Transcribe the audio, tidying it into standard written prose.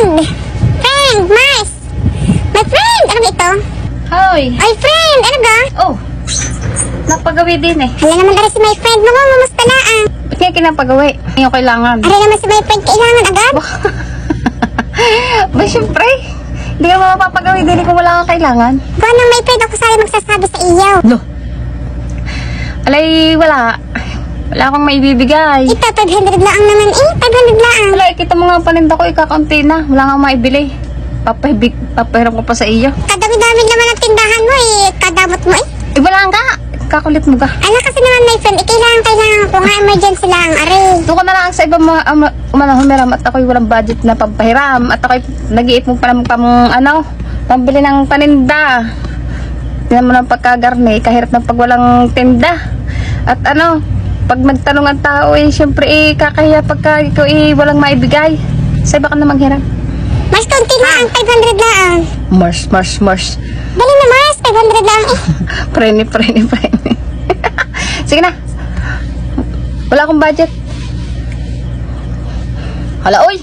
friend! Friend, Mars! My friend! Ano ba ito? Hoy! Ay, friend! Ano ga? Oh! Napagawi din eh. Hala naman dari si my friend mo, mamusta na ah. Ba't nga kinapagawi? Yung kailangan. Hala naman si my friend, kailangan agad. Ba, syempre. Hindi ka mapapagawi din kung wala kang kailangan. Buwan ng my friend ako sa'yo magsasabi sa iyo. No. Alay, wala. Wala akong maibibigay. Ito, 500 lang naman eh. 500 lang. Wala, kita mo nga paninda ko, ikakaunti na. Wala kang maibili. Papahiram ko pa sa iyo. Kadami-dami naman ang tindahan mo eh. Kadamot mo eh. Eh, wala nga. Kakulit mo ka. Ano kasi naman my friend, kailangan ko nga emergency lang, are. Doon ko na lang sa ibang mga humiram at ako'y walang budget na pampahiram. At ako'y nag-iipon pa ng pambili ng paninda. Tingnan mo ng pagkagarne, kahirap ng pag walang tinda. At pag nagtanong ang tao eh, syempre eh, kakahiya pagka ikaw eh, walang maibigay. Sa iba ka na maghiram. Mas konti lang, 500 lang. Mars. Dali na Mars, 500 lang eh. Prene. Sige na. Wala akong budget. Hala, oy!